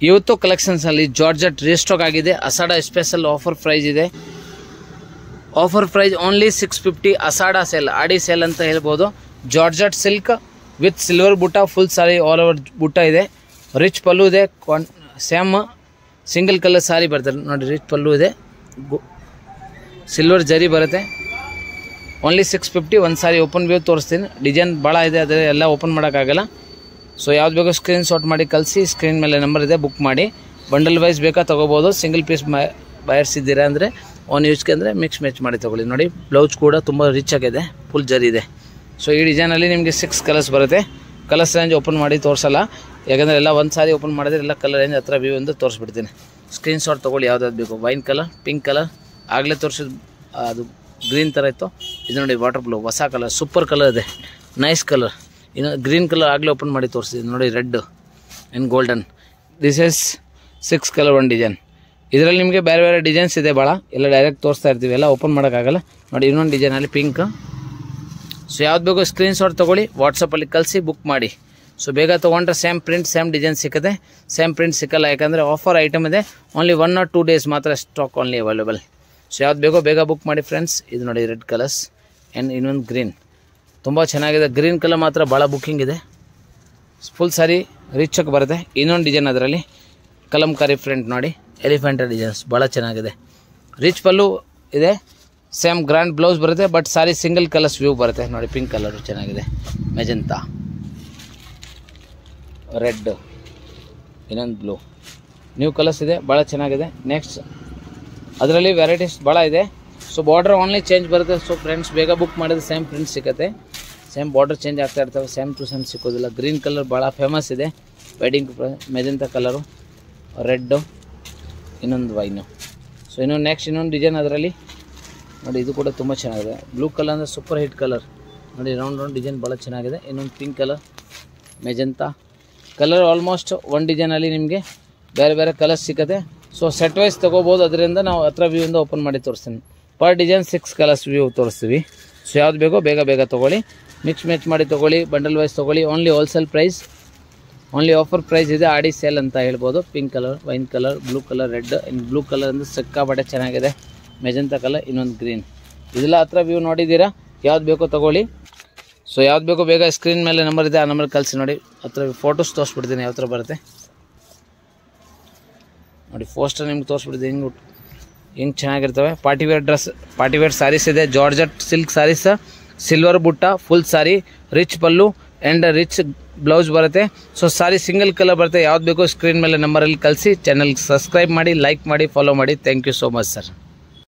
ಇವತ್ತು ಕಲೆಕ್ಷನ್ಸ್ ಅಲ್ಲಿ georgette restock ಆಗಿದೆ. ಅಸಾಡ ಸ್ಪೆಷಲ್ ಆಫರ್ ಪ್ರೈಸ್ ಇದೆ. Offer price only 650. Ashada sale, Aadi sale ಅಂತ ಹೇಳ್ಬೋದು. ಜಾರ್ಜೆಟ್ ಸಿಲ್ಕ್ ವಿತ್ ಸಿಲ್ವರ್ ಬುಟ್ಟ, ಫುಲ್ ಸಾರಿ ಆಲ್ ಓವರ್ ಬುಟ್ಟ ಇದೆ. ರಿಚ್ ಪಲ್ಲು ಇದೆ. ಸೇಮ್ ಸಿಂಗಲ್ ಕಲರ್ ಸಾರಿ ಬರ್ತದೆ ನೋಡಿ. ರಿಚ್ ಪಲ್ಲು ಇದೆ, ಸಿಲ್ವರ್ ಜರಿ ಬರುತ್ತೆ. ಓನ್ಲಿ 650. ಒಂದು ಸಾರಿ ಓಪನ್ ವ್ಯೂ ತೋರಿಸ್ತೀನಿ. ಡಿಸೈನ್ ಭಾಳ ಇದೆ, ಅದೇ ಎಲ್ಲ ಓಪನ್ ಮಾಡೋಕ್ಕಾಗಲ್ಲ. ಸೊ ಯಾವ್ದು ಬೇಕೋ ಸ್ಕ್ರೀನ್ ಶಾಟ್ ಮಾಡಿ ಕಳಿಸಿ. ಸ್ಕ್ರೀನ್ ಮೇಲೆ ನಂಬರ್ ಇದೆ, ಬುಕ್ ಮಾಡಿ. ಬಂಡಲ್ ವೈಸ್ ಬೇಕಾ ತೊಗೋಬೋದು. ಸಿಂಗಲ್ ಪೀಸ್ ಬಯರ್ಸ್ ಇದ್ದೀರಾ ಅಂದರೆ ಒನ್ ಯೂಸ್ಗೆ ಅಂದರೆ ಮಿಕ್ಸ್ ಮ್ಯಾಚ್ ಮಾಡಿ ತೊಗೊಳ್ಳಿ. ನೋಡಿ ಬ್ಲೌಸ್ ಕೂಡ ತುಂಬ ರಿಚ್ ಆಗಿದೆ, ಫುಲ್ ಜರಿ ಇದೆ. ಸೊ ಈ ಡಿಸೈನಲ್ಲಿ ನಿಮಗೆ 6 ಕಲರ್ಸ್ ಬರುತ್ತೆ. ಕಲರ್ಸ್ ರೇಂಜ್ ಓಪನ್ ಮಾಡಿ ತೋರಿಸಲ್ಲ, ಯಾಕಂದರೆ ಎಲ್ಲ ಒಂದು ಸಾರಿ ಓಪನ್ ಮಾಡಿದ್ರೆ ಎಲ್ಲ ಕಲರ್ ರೇಂಜ್ ಹತ್ರ ವ್ಯೂ ಅಂತ ತೋರಿಸ್ಬಿಡ್ತೀನಿ. ಸ್ಕ್ರೀನ್ ಶಾಟ್ ತೊಗೊಳ್ಳಿ ಯಾವ್ದಾದ್ರು ಬೇಕು. ವೈನ್ ಕಲರ್, ಪಿಂಕ್ ಕಲರ್, ಆಗಲೇ ತೋರಿಸಿದ ಅದು ಗ್ರೀನ್ ಥರ ಇತ್ತು. ಇದು ನೋಡಿ ವಾಟರ್ ಬ್ಲೂ, ಹೊಸ ಕಲರ್, ಸೂಪರ್ ಕಲರ್ ಇದೆ, ನೈಸ್ ಕಲರ್. ಇನ್ನು ಗ್ರೀನ್ ಕಲರ್ ಆಗಲೇ ಓಪನ್ ಮಾಡಿ ತೋರಿಸಿದ್ದೀನಿ ನೋಡಿ. Red and golden. This is 6 colour ಒಂದು ಡಿಸೈನ್. ಇದರಲ್ಲಿ ನಿಮಗೆ ಬೇರೆ ಬೇರೆ ಡಿಸೈನ್ಸ್ ಇದೆ ಭಾಳ, ಎಲ್ಲ ಡೈರೆಕ್ಟ್ ತೋರಿಸ್ತಾ ಇರ್ತೀವಿ, ಎಲ್ಲ ಓಪನ್ ಮಾಡೋಕ್ಕಾಗಲ್ಲ. ನೋಡಿ ಇನ್ನೊಂದು ಡಿಸೈನಲ್ಲಿ ಪಿಂಕ್. ಸೊ ಯಾವ್ದು ಬೇಕೋ ಸ್ಕ್ರೀನ್ ಶಾಟ್ ತೊಗೊಳ್ಳಿ, ವಾಟ್ಸಪ್ಪಲ್ಲಿ ಕಳಿಸಿ ಬುಕ್ ಮಾಡಿ. ಸೊ ಬೇಗ ತೊಗೊಂಡ್ರೆ ಸೇಮ್ ಪ್ರಿಂಟ್ ಸೇಮ್ ಡಿಸೈನ್ ಸಿಗುತ್ತೆ. ಸೇಮ್ ಪ್ರಿಂಟ್ ಸಿಕ್ಕಲ್ಲ, ಯಾಕಂದರೆ ಆಫರ್ ಐಟಮ್ ಇದೆ. ಓನ್ಲಿ 1 or 2 days ಮಾತ್ರ ಸ್ಟಾಕ್ ಓನ್ಲಿ ಅವೈಲೇಬಲ್. ಸೊ ಯಾವ್ದು ಬೇಕೋ ಬೇಗ ಬುಕ್ ಮಾಡಿ ಫ್ರೆಂಡ್ಸ್. ಇದು ನೋಡಿ ರೆಡ್ ಕಲರ್ಸ್ ಆ್ಯಂಡ್ ಇನ್ನೊಂದು ಗ್ರೀನ್, ತುಂಬ ಚೆನ್ನಾಗಿದೆ. ಗ್ರೀನ್ ಕಲರ್ ಮಾತ್ರ ಭಾಳ ಬುಕ್ಕಿಂಗ್ ಇದೆ. ಫುಲ್ ಸಾರಿ ರಿಚ್ ಆಗಿ ಬರುತ್ತೆ. ಇನ್ನೊಂದು ಡಿಸೈನ್ ಅದರಲ್ಲಿ ಕಲಂಕಾರಿ ಫ್ರಂಟ್ ನೋಡಿ, ಎಲಿಫೆಂಟ್ ಡಿಸೈನ್ಸ್ ಭಾಳ ಚೆನ್ನಾಗಿದೆ. ರಿಚ್ ಪಲ್ಲು ಇದೆ, ಸೇಮ್ ಗ್ರ್ಯಾಂಡ್ ಬ್ಲೌಸ್ ಬರುತ್ತೆ. But sari single colours view ಬರುತ್ತೆ ನೋಡಿ. ಪಿಂಕ್ ಕಲರು ಚೆನ್ನಾಗಿದೆ, ಮೆಜೆಂತಾ, ರೆಡ್, ಇನ್ನೊಂದು ಬ್ಲೂ, ನ್ಯೂ ಕಲರ್ಸ್ ಇದೆ, ಭಾಳ ಚೆನ್ನಾಗಿದೆ. ನೆಕ್ಸ್ಟ್ ಅದರಲ್ಲಿ ವೆರೈಟೀಸ್ ಭಾಳ ಇದೆ. ಸೊ ಬಾರ್ಡರ್ ಓನ್ಲಿ ಚೇಂಜ್ ಬರುತ್ತೆ. ಸೊ ಫ್ರೆಂಡ್ಸ್ ಬೇಗ ಬುಕ್ ಮಾಡಿದ್ರೆ ಸೇಮ್ ಪ್ರಿಂಟ್ ಸಿಗುತ್ತೆ. ಸೇಮ್ ಬಾರ್ಡರ್ ಚೇಂಜ್ ಆಗ್ತಾ ಇರ್ತವೆ, ಸೇಮ್ ಟು ಸೇಮ್ ಸಿಕ್ಕೋದಿಲ್ಲ. ಗ್ರೀನ್ ಕಲರ್ ಭಾಳ ಫೇಮಸ್ ಇದೆ. ವೆಡ್ಡಿಂಗ್ ಮೆಜೆಂತಾ ಕಲರು, ರೆಡ್ಡು, ಇನ್ನೊಂದು ವೈನು. ಸೊ ಇನ್ನೊಂದು ನೆಕ್ಸ್ಟ್ ಇನ್ನೊಂದು ಡಿಸೈನ್ ಅದರಲ್ಲಿ ನೋಡಿ. ಇದು ಕೂಡ ತುಂಬ ಚೆನ್ನಾಗಿದೆ. ಬ್ಲೂ ಕಲರ್ ಅಂದರೆ ಸೂಪರ್ ಹಿಟ್ ಕಲರ್ ನೋಡಿ. ರೌಂಡ್ ಡಿಸೈನ್ ಭಾಳ ಚೆನ್ನಾಗಿದೆ. ಇನ್ನೊಂದು pink colour, magenta colour. Almost ಒಂದು ಡಿಸೈನಲ್ಲಿ ನಿಮಗೆ ಬೇರೆ ಬೇರೆ ಕಲರ್ಸ್ ಸಿಗುತ್ತೆ. ಸೊ ಸೆಟ್ ವೈಸ್ ತೊಗೋಬೋದು. ಅದರಿಂದ ನಾವು ಹತ್ರ ವ್ಯೂಯಿಂದ ಓಪನ್ ಮಾಡಿ ತೋರಿಸ್ತೀನಿ. ಪರ್ ಡಿಸೈನ್ 6 ಕಲರ್ಸ್ ವ್ಯೂ ತೋರಿಸ್ತೀವಿ. ಸೊ ಯಾವ್ದು ಬೇಕೋ ಬೇಗ ತೊಗೊಳ್ಳಿ, ಮಿಕ್ಸ್ ಮ್ಯಾಚ್ ಮಾಡಿ ತೊಗೊಳ್ಳಿ, ಬಂಡಲ್ ವೈಸ್ ತೊಗೊಳ್ಳಿ. Only wholesale price, only offer price ಇದೆ. ಆಡಿ ಸೇಲ್ ಅಂತ ಹೇಳ್ಬೋದು. Pink colour, wine colour, blue colour, red. ಇನ್ನು ಬ್ಲೂ ಕಲರ್ ಅಂದರೆ ಸಿಕ್ಕಾಪಟ್ಟೆ ಚೆನ್ನಾಗಿದೆ. ಮೆಜೆಂತಾ ಕಲರ್, ಇನ್ನೊಂದು ಗ್ರೀನ್. ಇದೆಲ್ಲ ಹತ್ರ ವ್ಯೂ ನೋಡಿದ್ದೀರಾ. ಯಾವ್ದು ಬೇಕೋ ತೊಗೊಳ್ಳಿ. ಸೊ ಯಾವ್ದು ಬೇಕೋ ಬೇಗ ಸ್ಕ್ರೀನ್ ಮೇಲೆ ನಂಬರ್ ಇದೆ, ಆ ನಂಬರ್ ಕಳಿಸಿ ನೋಡಿ. ಹತ್ರ ಫೋಟೋಸ್ ತೋರಿಸ್ಬಿಡ್ತೀನಿ ಯಾವ ಥರ ಬರುತ್ತೆ ನೋಡಿ. ಪೋಸ್ಟರ್ ನಿಮ್ಗೆ ತೋರಿಸ್ಬಿಡ್ತೀನಿ ಹಿಂಗೆ ಚೆನ್ನಾಗಿರ್ತವೆ. ಪಾರ್ಟಿವೇರ್ ಡ್ರೆಸ್, ಪಾರ್ಟಿವೇರ್ ಸ್ಯಾರೀಸ್ ಇದೆ. ಜಾರ್ಜೆಟ್ ಸಿಲ್ಕ್ ಸ್ಯಾರೀಸ್, ಸಿಲ್ವರ್ ಬುಟ್ಟ, full sorry, rich pallu and rich blouse ಬರುತ್ತೆ. ಸೊ ಸಾರಿ ಸಿಂಗಲ್ ಕಲರ್ ಬರುತ್ತೆ. ಯಾವ್ದು ಬೇಕೋ ಸ್ಕ್ರೀನ್ ಮೇಲೆ ನಂಬರಲ್ಲಿ ಕಳಿಸಿ. ಚಾನಲ್ಗೆ ಸಬ್ಸ್ಕ್ರೈಬ್ ಮಾಡಿ, ಲೈಕ್ ಮಾಡಿ, ಫಾಲೋ ಮಾಡಿ. Thank you so much sir.